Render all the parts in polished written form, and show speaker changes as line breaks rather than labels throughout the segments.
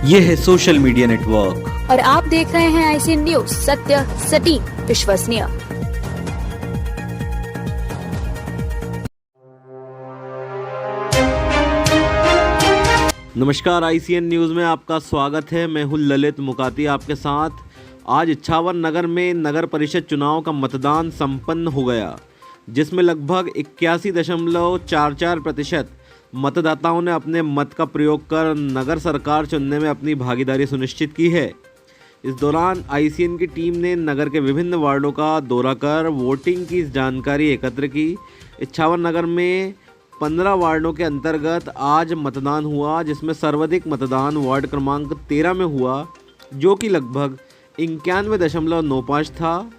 ये है social media network
और आप देख रहे हैं ICN न्यूज, सत्य, सटीक, विश्वसनीय।
नमस्कार, ICN न्यूज़ में आपका स्वागत है। मैं हूं ललित मुकाती आपके साथ। आज इच्छावर नगर में नगर परिषद चुनाव का मतदान संपन्न हो गया, जिसमें लगभग 81.44% मतदाताओं ने अपने मत का प्रयोग कर नगर सरकार चुनने में अपनी भागीदारी सुनिश्चित की है। इस दौरान ICN की टीम ने नगर के विभिन्न वार्डों का दौरा कर वोटिंग की जानकारी एकत्र की। इच्छावर नगर में 15 वार्डों के अंतर्गत आज मतदान हुआ, जिसमें सर्वाधिक मतदान वार्ड क्रमांक 13 में हुआ, जो कि लगभग 91.95 था,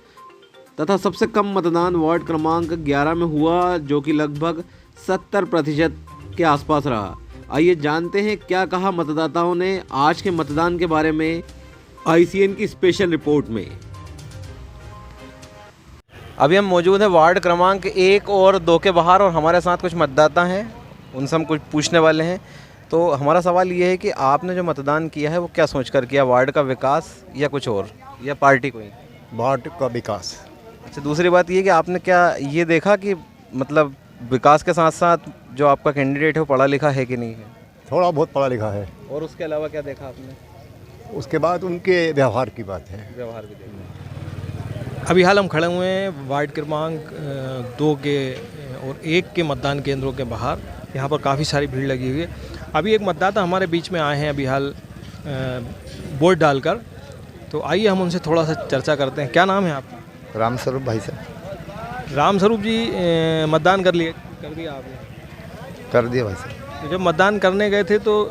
तथा सबसे कम मतदान वार्ड क्रमांक 11 में हुआ, जो कि लगभग 70% के आसपास रहा। आइए जानते हैं क्या कहा मतदाताओं ने आज के मतदान के बारे में ICN की स्पेशल रिपोर्ट में।
अभी हम मौजूद हैं वार्ड क्रमांक 1 और 2 के बाहर, और हमारे साथ कुछ मतदाता हैं, उनसे हम कुछ पूछने वाले हैं। तो हमारा सवाल ये है कि आपने जो मतदान किया है वो क्या सोचकर किया, वार्ड का विकास या कुछ और, या पार्टी कोई?
वार्ड का विकास।
अच्छा, दूसरी बात ये कि आपने क्या ये देखा कि मतलब विकास के साथ साथ जो आपका कैंडिडेट है वो पढ़ा लिखा है कि नहीं है?
थोड़ा बहुत पढ़ा लिखा है।
और उसके अलावा क्या देखा आपने?
उसके बाद उनके व्यवहार की बात है।
व्यवहार भी देखा।
अभी हाल हम खड़े हुए हैं वार्ड क्रमांक 2 के और 1 के मतदान केंद्रों के बाहर। यहाँ पर काफ़ी सारी भीड़ लगी हुई है। अभी एक मतदाता हमारे बीच में आए हैं अभी हाल वोट डालकर, तो आइए हम उनसे थोड़ा सा चर्चा करते हैं। क्या नाम है आपका?
रामस्वरूप भाई साहब।
रामस्वरूप जी, मतदान कर दिया आपने?
कर दिया भाई साहब।
तो जब मतदान करने गए थे तो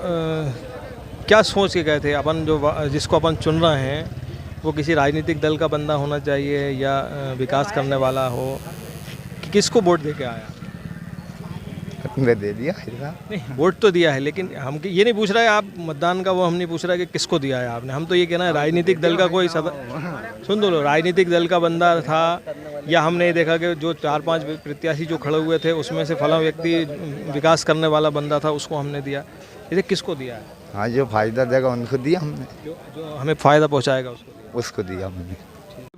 क्या सोच के गए थे? अपन जिसको अपन चुन रहे हैं वो किसी राजनीतिक दल का बंदा होना चाहिए या विकास करने वाला हो, कि किसको वोट दे के आया?
मैं दे दिया
नहीं, वोट तो दिया है, लेकिन हम ये नहीं पूछ रहा है आप मतदान का, वो हम नहीं पूछ रहा है कि किसको दिया है आपने। हम तो ये कहना है राजनीतिक दल का कोई सुन दो, राजनीतिक दल का बंदा था, या हमने ये देखा कि जो 4-5 प्रत्याशी जो खड़े हुए थे उसमें से फला व्यक्ति विकास करने वाला बंदा था, उसको हमने दिया। इसे किसको दिया है?
हाँ, जो फायदा देगा उनको दिया हमने।
जो हमें फ़ायदा पहुँचाएगा
उसको दिया हमने।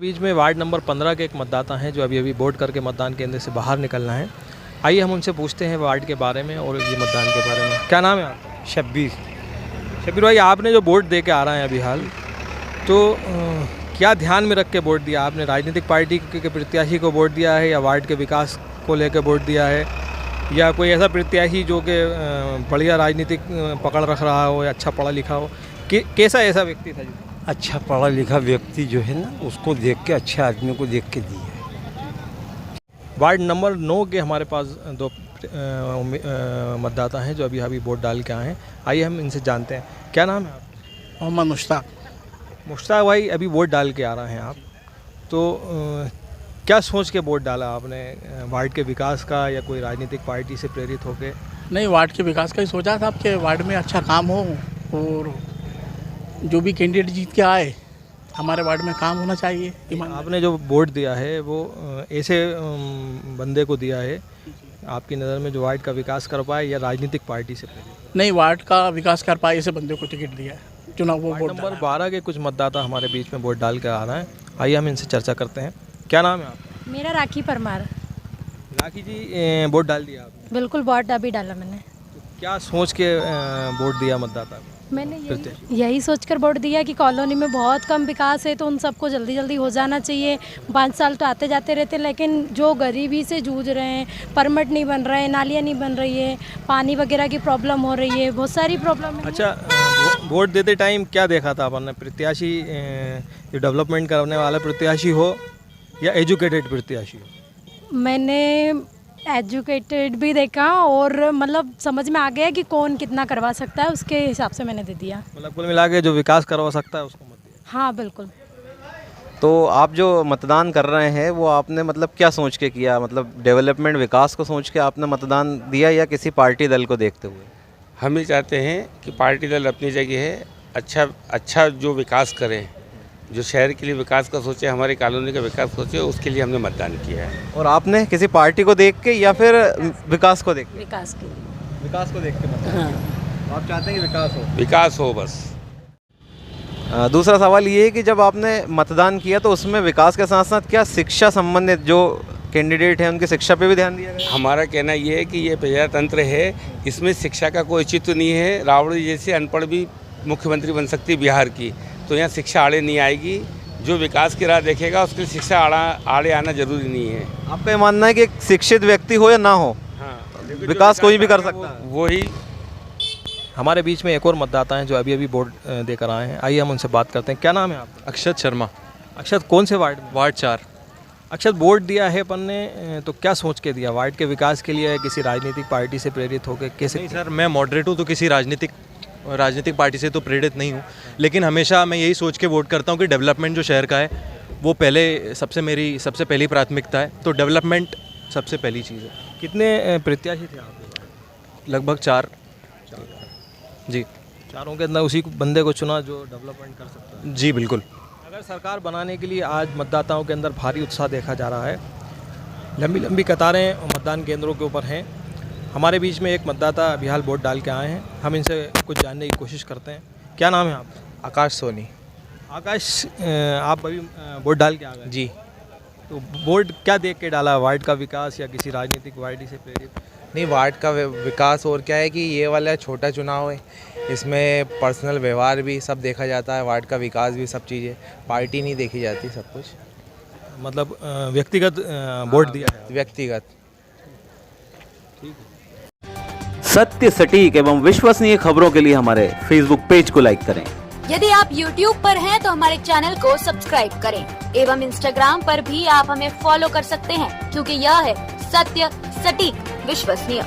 बीच में वार्ड नंबर 15 के एक मतदाता हैं जो अभी वोट करके मतदान केंद्र से बाहर निकलना है। आइए हम उनसे पूछते हैं वार्ड के बारे में और ये मतदान के बारे में। क्या नाम है आपका?
शब्बीर।
शब्बीर भाई, आपने जो वोट दे के आ रहे हैं अभी हाल, तो क्या ध्यान में रख के वोट दिया आपने? राजनीतिक पार्टी के प्रत्याशी को वोट दिया है, या वार्ड के विकास को लेकर वोट दिया है, या कोई ऐसा प्रत्याशी जो कि बढ़िया राजनीतिक पकड़ रख रहा हो या अच्छा पढ़ा लिखा हो? कैसा ऐसा व्यक्ति था?
अच्छा पढ़ा लिखा व्यक्ति जो है ना, उसको देख के, अच्छे आदमी को देख के दिया है।
वार्ड नंबर 9 के हमारे पास 2 मतदाता हैं जो अभी वोट डाल के आए हैं। आइए हम इनसे जानते हैं। क्या नाम है आपका?
मोहम्मद मुश्ताक।
मुश्ताक भाई, अभी वोट डाल के आ रहे हैं आप, तो क्या सोच के वोट डाला आपने? वार्ड के विकास का या कोई राजनीतिक पार्टी से प्रेरित होकर?
नहीं, वार्ड के विकास का ही सोचा था कि वार्ड में अच्छा काम हो, और जो भी कैंडिडेट जीत के आए हमारे वार्ड में काम होना चाहिए।
आपने जो वोट दिया है वो ऐसे बंदे को दिया है आपकी नज़र में जो वार्ड का विकास कर पाए, या राजनीतिक पार्टी से प्रेरित?
नहीं, वार्ड का विकास कर पाए ऐसे बंदे को टिकट दिया है चुनाव। वो वोट
नंबर 12 के कुछ मतदाता हमारे बीच में वोट डाल कर आ रहे हैं। आइए हम इनसे चर्चा करते हैं। क्या नाम है आपका?
मेरा राखी परमार।
राखी जी, वोट डाल दिया आपने?
बिल्कुल, वोट अभी डाला मैंने।
तो क्या सोच के वोट दिया मतदाता को?
मैंने यही सोचकर वोट दिया कि कॉलोनी में बहुत कम विकास है, तो उन सबको जल्दी जल्दी हो जाना चाहिए। 5 साल तो आते जाते रहते, लेकिन जो गरीबी से जूझ रहे हैं, परमिट नहीं बन रहे हैं, नालियाँ नहीं बन रही है, पानी वगैरह की प्रॉब्लम हो रही है, बहुत सारी प्रॉब्लम है।
अच्छा, वोट देते टाइम क्या देखा था आपने? प्रत्याशी जो डेवलपमेंट करने वाला प्रत्याशी हो या एजुकेटेड प्रत्याशी हो?
मैंने एजुकेटेड भी देखा, और मतलब समझ में आ गया कि कौन कितना करवा सकता है, उसके हिसाब से मैंने दे दिया।
मतलब कुल मिला के जो विकास करवा सकता है उसको मत दिया?
हाँ बिल्कुल।
तो आप जो मतदान कर रहे हैं वो आपने मतलब क्या सोच के किया? मतलब डेवलपमेंट, विकास को सोच के आपने मतदान दिया, या किसी पार्टी दल को देखते हुए?
हम ये चाहते हैं कि पार्टी दल अपनी जगह है, अच्छा जो विकास करें, जो शहर के लिए विकास का सोचे, हमारी कॉलोनी का विकास सोचे, उसके लिए हमने मतदान किया है।
और आपने किसी पार्टी को देख के या फिर विकास को देख के?
विकास के।
विकास को देख के मतदान किया। आप चाहते हैं कि विकास हो?
विकास हो बस।
दूसरा सवाल ये है कि जब आपने मतदान किया तो उसमें विकास के साथ साथ क्या शिक्षा संबंधित जो कैंडिडेट हैं उनकी शिक्षा पे भी ध्यान दिया गया?
हमारा कहना ये है कि ये प्रजातंत्र है, इसमें शिक्षा का कोई चित्त नहीं है। रावण जैसे अनपढ़ भी मुख्यमंत्री बन सकती है बिहार की, तो यहाँ शिक्षा आड़े नहीं आएगी। जो विकास की राह देखेगा उसके लिए शिक्षा आड़े आना जरूरी नहीं है।
आपका ये मानना है कि एक शिक्षित व्यक्ति हो या ना हो,
हाँ,
विकास कोई भी कर सकता है।
वही
हमारे बीच में एक और मतदाता हैं जो अभी अभी वोट देकर आए हैं। आइए हम उनसे बात करते हैं। क्या नाम है आपका?
अक्षत शर्मा,
अक्षत, कौन से वार्ड में?
वार्ड 4।
अक्षत, वोट दिया है अपन ने, तो क्या सोच के दिया? वार्ड के विकास के लिए, किसी राजनीतिक पार्टी से प्रेरित होकर कैसे?
नहीं सर, मैं मॉडरेट हूँ तो किसी राजनीतिक पार्टी से तो प्रेरित नहीं हूँ, लेकिन हमेशा मैं यही सोच के वोट करता हूँ कि डेवलपमेंट जो शहर का है वो मेरी सबसे पहली प्राथमिकता है। तो डेवलपमेंट सबसे पहली चीज़ है।
कितने प्रत्याशी थे आप?
लगभग 4 जी।
चारों के अंदर उसी बंदे को चुना जो डेवलपमेंट कर सकता है?
जी बिल्कुल।
अगर सरकार बनाने के लिए आज मतदाताओं के अंदर भारी उत्साह देखा जा रहा है, लंबी लंबी कतारें मतदान केंद्रों के ऊपर हैं। हमारे बीच में एक मतदाता अभी हाल वोट डाल के आए हैं, हम इनसे कुछ जानने की कोशिश करते हैं। क्या नाम है आपका?
आकाश सोनी।
आकाश, आप अभी वोट डाल के आ गए?
जी।
तो वोट क्या देख के डाला? वार्ड का विकास या किसी राजनीतिक पार्टी से प्रेरित?
नहीं, वार्ड का विकास। और क्या है कि ये वाला छोटा चुनाव है, इसमें पर्सनल व्यवहार भी सब देखा जाता है, वार्ड का विकास भी, सब चीज़ें, पार्टी नहीं देखी जाती, सब कुछ
मतलब व्यक्तिगत वोट दिया है?
व्यक्तिगत।
सत्य, सटीक एवं विश्वसनीय खबरों के लिए हमारे फेसबुक पेज को लाइक करें।
यदि आप YouTube पर हैं तो हमारे चैनल को सब्सक्राइब करें एवं Instagram पर भी आप हमें फॉलो कर सकते हैं, क्योंकि यह है सत्य, सटीक, विश्वसनीय।